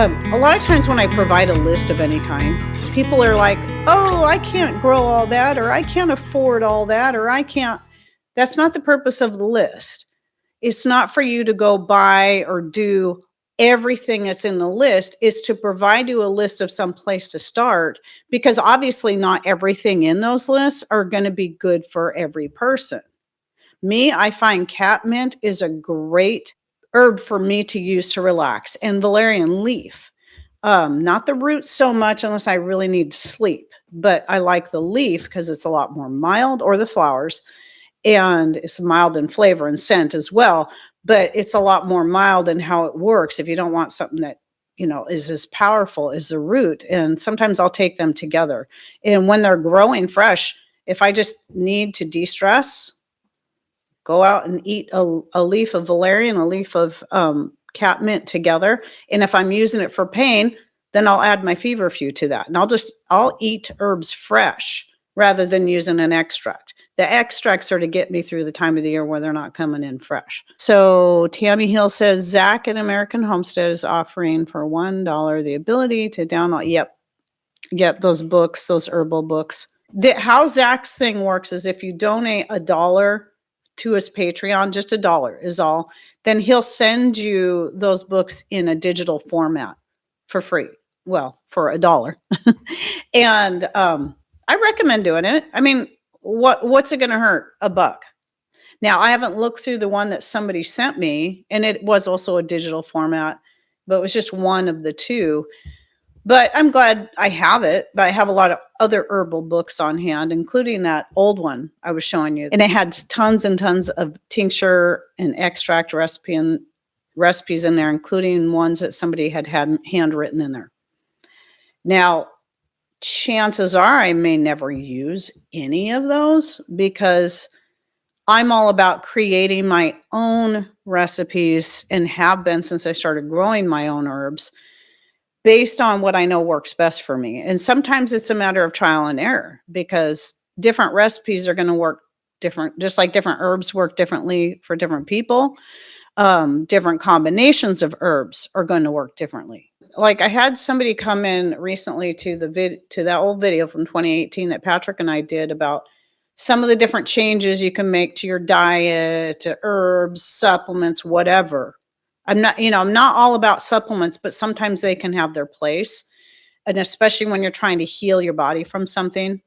A lot of times when I provide a list of any kind, people are like, oh, I can't grow all that, or I can't afford all that, or I can't. That's not the purpose of the list. It's not for you to go buy or do everything that's in the list. It's to provide you a list of some place to start, because obviously not everything in those lists are going to be good for every person. Me, I find catmint is a great herb for me to use to relax, and valerian leaf. Not the root so much unless I really need sleep, but I like the leaf because it's a lot more mild, or the flowers, and it's mild in flavor and scent as well, but it's a lot more mild in how it works if you don't want something that, is as powerful as the root. And sometimes I'll take them together. And when they're growing fresh, if I just need to de-stress, go out and eat a leaf of valerian, a leaf of catmint together. And if I'm using it for pain, then I'll add my feverfew to that. And I'll eat herbs fresh rather than using an extract. The extracts are to get me through the time of the year where they're not coming in fresh. So Tammy Hill says, Zach at American Homestead is offering for $1 the ability to download. Yep, those books, those herbal books. How Zach's thing works is if you donate $1 to his Patreon, just $1 is all, then he'll send you those books in a digital format for free. Well, for $1. And I recommend doing it. I mean, what's it going to hurt? $1. Now, I haven't looked through the one that somebody sent me, and it was also a digital format, but it was just one of the two. But I'm glad I have it. But I have a lot of other herbal books on hand, including that old one I was showing you. And it had tons and tons of tincture and extract recipes in there, including ones that somebody had handwritten in there. Now, chances are I may never use any of those, because I'm all about creating my own recipes, and have been since I started growing my own herbs, based on what I know works best for me. And sometimes it's a matter of trial and error, because different recipes are going to work different, just like different herbs work differently for different people. Different combinations of herbs are going to work differently. Like I had somebody come in recently to that old video from 2018 that Patrick and I did about some of the different changes you can make to your diet, to herbs, supplements, whatever. I'm not all about supplements, but sometimes they can have their place. And especially when you're trying to heal your body from something,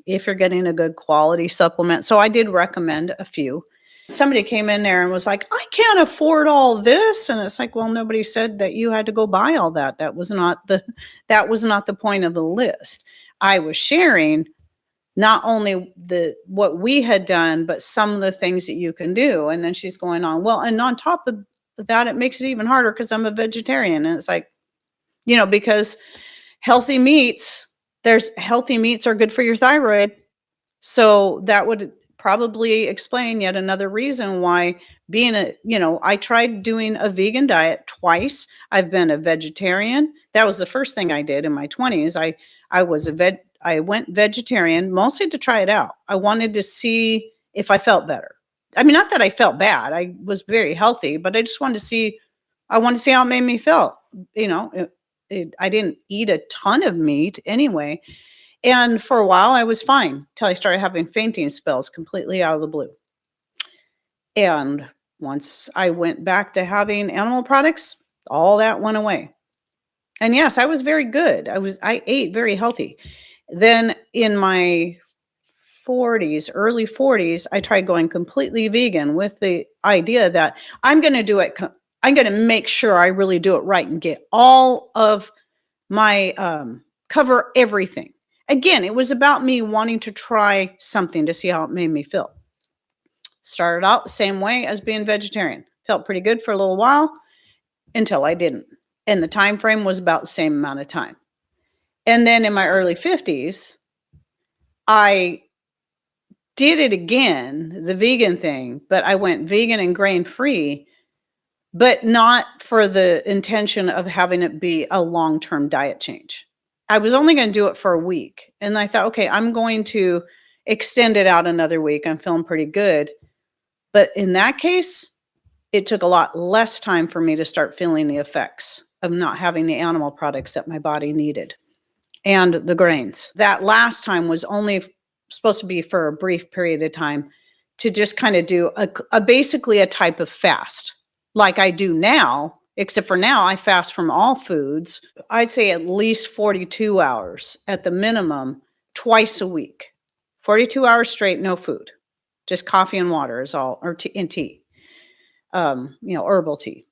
if you're getting a good quality supplement. So I did recommend a few. Somebody came in there and was like, I can't afford all this. And it's like, well, nobody said that you had to go buy all that. That was not the point of the list. I was sharing not only what we had done, but some of the things that you can do. And then she's going on, well, and on top of that, it makes it even harder because I'm a vegetarian. And it's like, because healthy meats are good for your thyroid. So that would probably explain yet another reason why I tried doing a vegan diet twice. I've been a vegetarian. That was the first thing I did in my 20s. I went vegetarian mostly to try it out. I wanted to see if I felt better. I mean, not that I felt bad. I was very healthy, but I just wanted to see how it made me feel. I didn't eat a ton of meat anyway. And for a while, I was fine till I started having fainting spells completely out of the blue. And once I went back to having animal products, all that went away. And yes, I was very good. I ate very healthy. Then in my early 40s, I tried going completely vegan with the idea that I'm going to do it. I'm going to make sure I really do it right and get all of my, cover everything. Again, it was about me wanting to try something to see how it made me feel. Started out the same way as being vegetarian. Felt pretty good for a little while until I didn't. And the time frame was about the same amount of time. And then in my early 50s, I did it again, the vegan thing, but I went vegan and grain-free, but not for the intention of having it be a long-term diet change. I was only going to do it for a week. And I thought, okay, I'm going to extend it out another week. I'm feeling pretty good. But in that case, it took a lot less time for me to start feeling the effects. of not having the animal products that my body needed and the grains. That last time was only supposed to be for a brief period of time to just kind of do a basically a type of fast like I do now, except for now I fast from all foods. I'd say at least 42 hours at the minimum, twice a week. 42 hours straight, no food. Just coffee and water is all, or tea and tea. Herbal tea.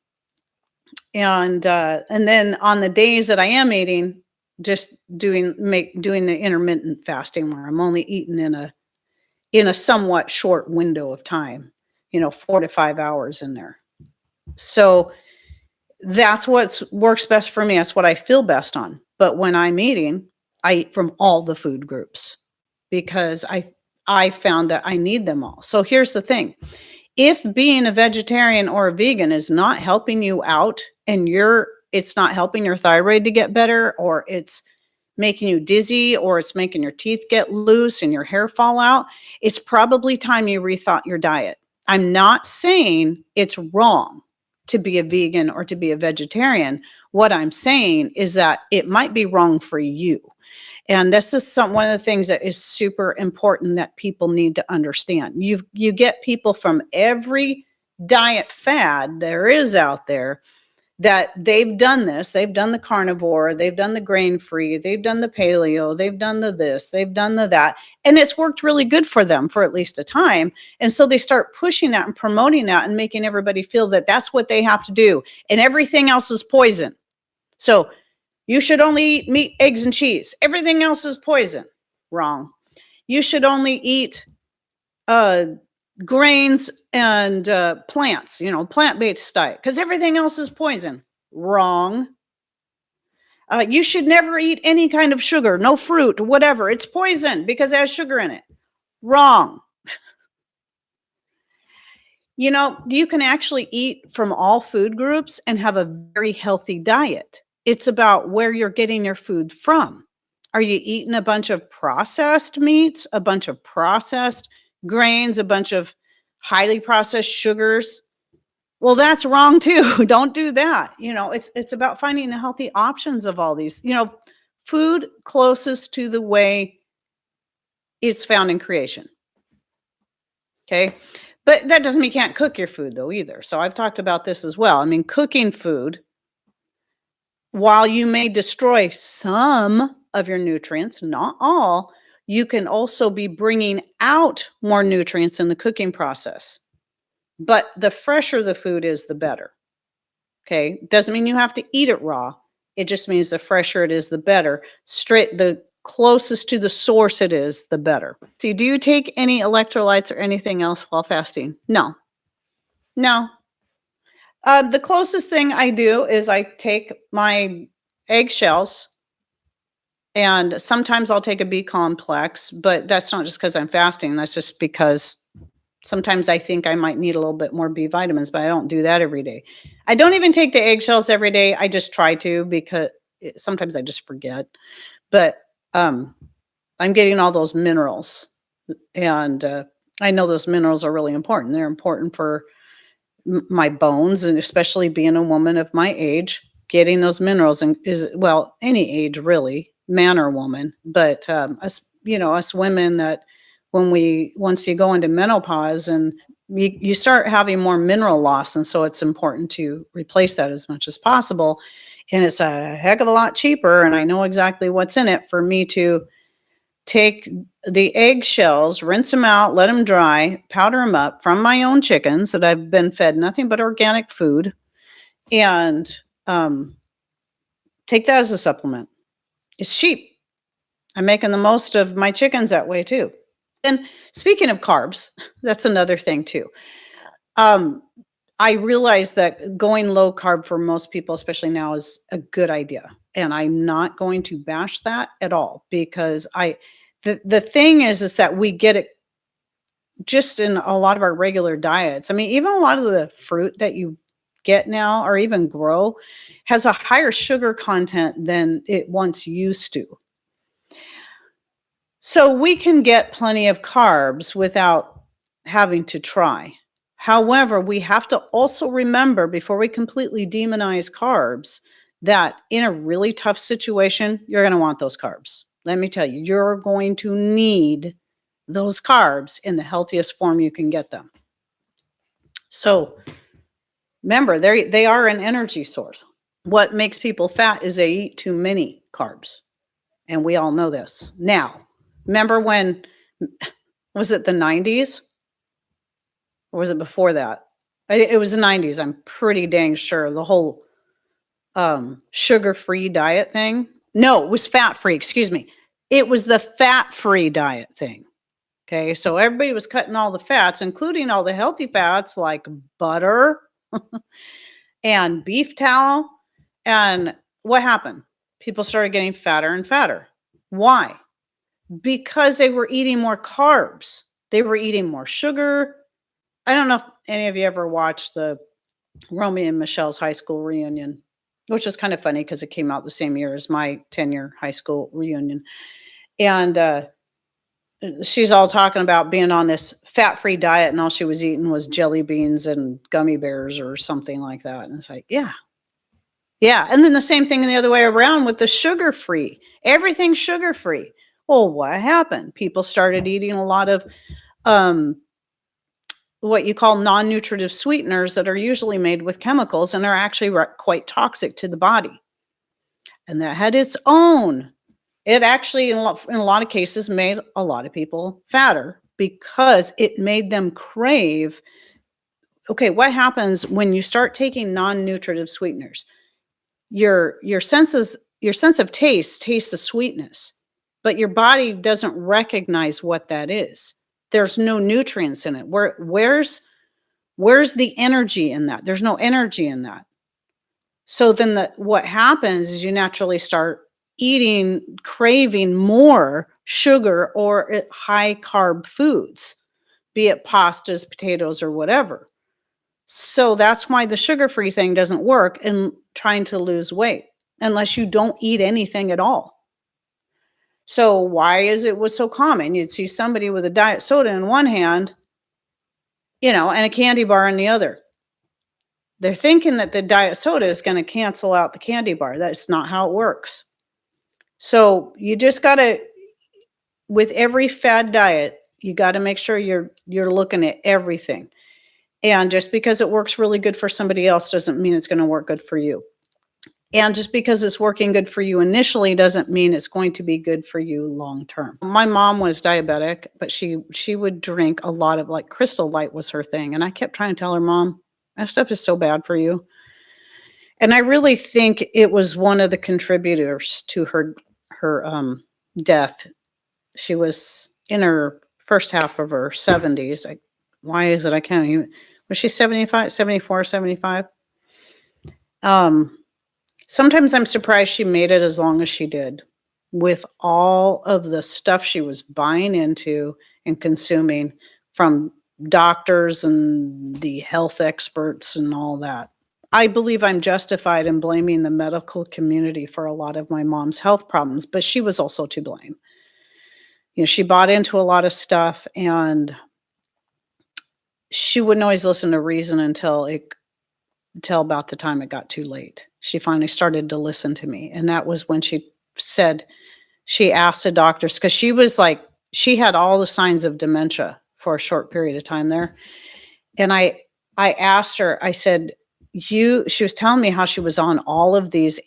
And then on the days that I am eating, just doing the intermittent fasting where I'm only eating in a somewhat short window of time, 4 to 5 hours in there. So that's what works best for me. That's what I feel best on. But when I'm eating, I eat from all the food groups because I found that I need them all. So here's the thing. If being a vegetarian or a vegan is not helping you out and it's not helping your thyroid to get better, or it's making you dizzy, or it's making your teeth get loose and your hair fall out, it's probably time you rethought your diet. I'm not saying it's wrong to be a vegan or to be a vegetarian. What I'm saying is that it might be wrong for you. And this is one of the things that is super important that people need to understand. You get people from every diet fad there is out there that they've done this. They've done the carnivore, they've done the grain-free, they've done the paleo, they've done the this, they've done the that, and it's worked really good for them for at least a time. And so they start pushing that and promoting that and making everybody feel that that's what they have to do, and everything else is poison. So you should only eat meat, eggs, and cheese. Everything else is poison. Wrong. You should only eat grains and plants, plant-based diet, because everything else is poison. Wrong. You should never eat any kind of sugar, no fruit, whatever. It's poison because it has sugar in it. Wrong. You can actually eat from all food groups and have a very healthy diet. It's about where you're getting your food from. Are you eating a bunch of processed meats, a bunch of processed grains, a bunch of highly processed sugars? Well, that's wrong too. Don't do that. It's about finding the healthy options of all these, food closest to the way it's found in creation. Okay. But that doesn't mean you can't cook your food though either. So I've talked about this as well. I mean, cooking food, while you may destroy some of your nutrients, not all, you can also be bringing out more nutrients in the cooking process. But the fresher the food is, the better. Okay. Doesn't mean you have to eat it raw. It just means the fresher it is, the better. The closest to the source it is, the better. See, do you take any electrolytes or anything else while fasting? No. The closest thing I do is I take my eggshells, and sometimes I'll take a B complex, but that's not just because I'm fasting. That's just because sometimes I think I might need a little bit more B vitamins, but I don't do that every day. I don't even take the eggshells every day. I just try to, because sometimes I just forget. But I'm getting all those minerals, and I know those minerals are really important. They're important for my bones, and especially being a woman of my age, getting those minerals any age really, man or woman. But us women, that once you go into menopause and you start having more mineral loss, and so it's important to replace that as much as possible. And it's a heck of a lot cheaper, and I know exactly what's in it, for me to take the eggshells, rinse them out, let them dry, powder them up from my own chickens that I've been fed nothing but organic food, and take that as a supplement. It's cheap. I'm making the most of my chickens that way too. And speaking of carbs, that's another thing too. I realize that going low carb for most people, especially now, is a good idea. And I'm not going to bash that at all, because the thing is that we get it just in a lot of our regular diets. I mean, even a lot of the fruit that you get now, or even grow, has a higher sugar content than it once used to. So we can get plenty of carbs without having to try. However, we have to also remember, before we completely demonize carbs, that in a really tough situation, you're going to want those carbs. Let me tell you, you're going to need those carbs in the healthiest form you can get them. So remember, they are an energy source. What makes people fat is they eat too many carbs. And we all know this. Now, remember when, was it the 90s? Or was it before that? It was the 90s. I'm pretty dang sure. The whole sugar-free diet thing. No, it was fat-free. Excuse me. It was the fat-free diet thing. Okay, so everybody was cutting all the fats, including all the healthy fats like butter and beef tallow. And what happened? People started getting fatter and fatter. Why? Because they were eating more carbs. They were eating more sugar. I don't know if any of you ever watched the Romeo and Michelle's high school reunion, which was kind of funny because it came out the same year as my 10-year high school reunion. And she's all talking about being on this fat-free diet, and all she was eating was jelly beans and gummy bears or something like that. And it's like, yeah. Yeah. And then the same thing the other way around with the sugar-free. Everything's sugar-free. Well, what happened? People started eating a lot of what you call non-nutritive sweeteners that are usually made with chemicals and are actually quite toxic to the body. And that had its own. It actually, in a lot of cases, made a lot of people fatter because it made them crave. Okay, what happens when you start taking non-nutritive sweeteners? Your sense of taste tastes the sweetness, but your body doesn't recognize what that is. There's no nutrients in it. Where's the energy in that? There's no energy in that. So then what happens is you naturally start craving more sugar or high carb foods, be it pastas, potatoes, or whatever. So that's why the sugar-free thing doesn't work in trying to lose weight unless you don't eat anything at all. So why is it was so common? You'd see somebody with a diet soda in one hand, and a candy bar in the other. They're thinking that the diet soda is going to cancel out the candy bar. That's not how it works. So you just got to, with every fad diet, you got to make sure you're looking at everything. And just because it works really good for somebody else doesn't mean it's going to work good for you. And just because it's working good for you initially doesn't mean it's going to be good for you long term. My mom was diabetic, but she would drink a lot of, like, Crystal Light was her thing. And I kept trying to tell her, Mom, that stuff is so bad for you. And I really think it was one of the contributors to her death. She was in her first half of her 70s. Why is it I can't even, was she 75, 74, 75? Sometimes I'm surprised she made it as long as she did with all of the stuff she was buying into and consuming from doctors and the health experts and all that. I believe I'm justified in blaming the medical community for a lot of my mom's health problems, but she was also to blame. She bought into a lot of stuff, and she wouldn't always listen to reason until about the time it got too late. She finally started to listen to me. And that was when she asked the doctors, because she had all the signs of dementia for a short period of time there. And I asked her, I said, she was telling me how she was on all of these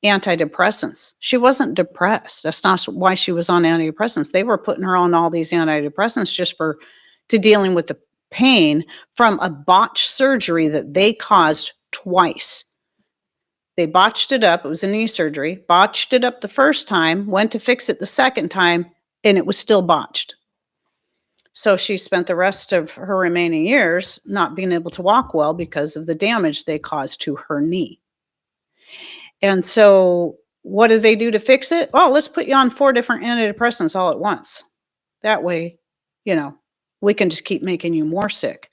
antidepressants. She wasn't depressed. That's not why she was on antidepressants. They were putting her on all these antidepressants just to dealing with the pain from a botched surgery that they caused twice. They botched it up. It was a knee surgery. Botched it up the first time, went to fix it the second time, and it was still botched. So she spent the rest of her remaining years not being able to walk well because of the damage they caused to her knee. And so what did they do to fix it? Oh, let's put you on 4 different antidepressants all at once. That way, we can just keep making you more sick.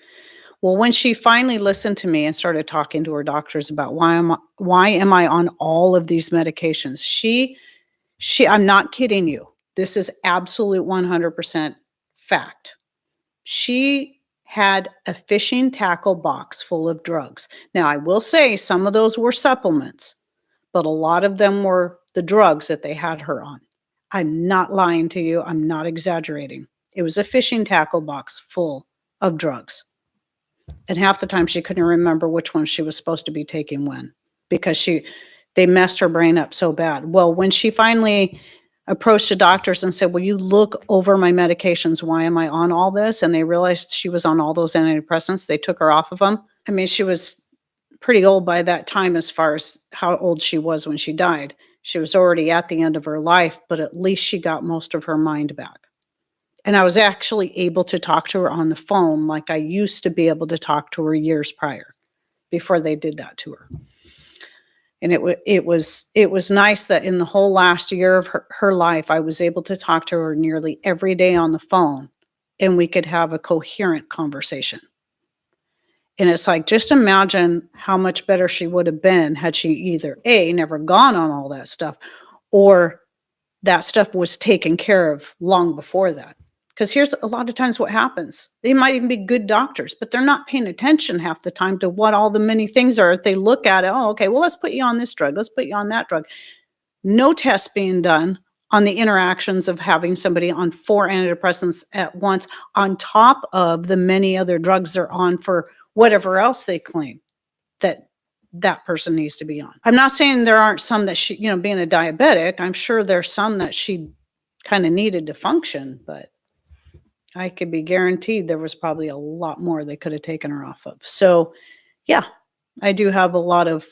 Well, when she finally listened to me and started talking to her doctors about why am I on all of these medications, I'm not kidding you. This is absolute 100% fact. She had a fishing tackle box full of drugs. Now, I will say some of those were supplements, but a lot of them were the drugs that they had her on. I'm not lying to you. I'm not exaggerating. It was a fishing tackle box full of drugs. And half the time she couldn't remember which one she was supposed to be taking when, because they messed her brain up so bad. Well, when she finally approached the doctors and said, will you look over my medications? Why am I on all this? And they realized she was on all those antidepressants. They took her off of them. I mean, she was pretty old by that time as far as how old she was when she died. She was already at the end of her life, but at least she got most of her mind back. And I was actually able to talk to her on the phone like I used to be able to talk to her years prior, before they did that to her. And it was nice that in the whole last year of her life, I was able to talk to her nearly every day on the phone, and we could have a coherent conversation. And it's like, just imagine how much better she would have been had she either A, never gone on all that stuff, or that stuff was taken care of long before that. Because here's a lot of times what happens. They might even be good doctors, but they're not paying attention half the time to what all the many things are. If they look at it, oh, okay, well, let's put you on this drug. Let's put you on that drug. No tests being done on the interactions of having somebody on 4 antidepressants at once, on top of the many other drugs they're on for whatever else they claim that person needs to be on. I'm not saying there aren't some that she, being a diabetic, I'm sure there's some that she kind of needed to function, but I could be guaranteed there was probably a lot more they could have taken her off of. So yeah, I do have a lot of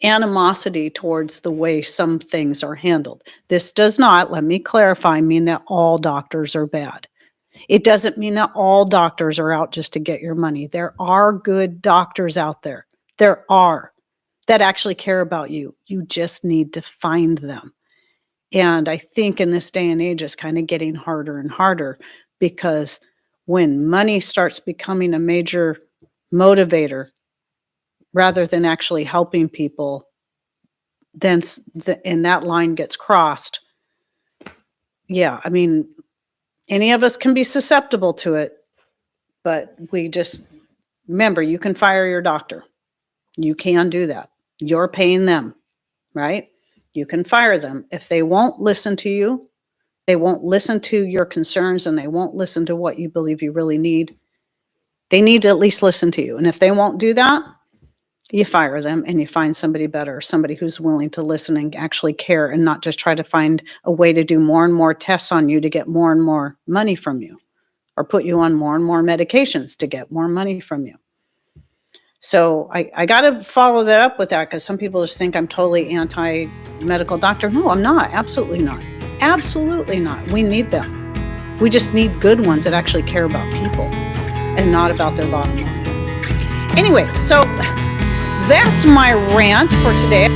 animosity towards the way some things are handled. This does not, let me clarify, mean that all doctors are bad. It doesn't mean that all doctors are out just to get your money. There are good doctors out there. There are that actually care about you. You just need to find them. And I think in this day and age, it's kind of getting harder and harder, because when money starts becoming a major motivator rather than actually helping people, then and that line gets crossed. Yeah, I mean, any of us can be susceptible to it, but we just remember, you can fire your doctor. You can do that. You're paying them, right? You can fire them. If they won't listen to you, they won't listen to your concerns, and they won't listen to what you believe you really need, they need to at least listen to you. And if they won't do that, you fire them and you find somebody better, somebody who's willing to listen and actually care, and not just try to find a way to do more and more tests on you to get more and more money from you, or put you on more and more medications to get more money from you. So I got to follow that up with that, because some people just think I'm totally anti-medical doctor. No, I'm not. Absolutely not. Absolutely not. We need them. We just need good ones that actually care about people and not about their bottom line. Anyway, so that's my rant for today.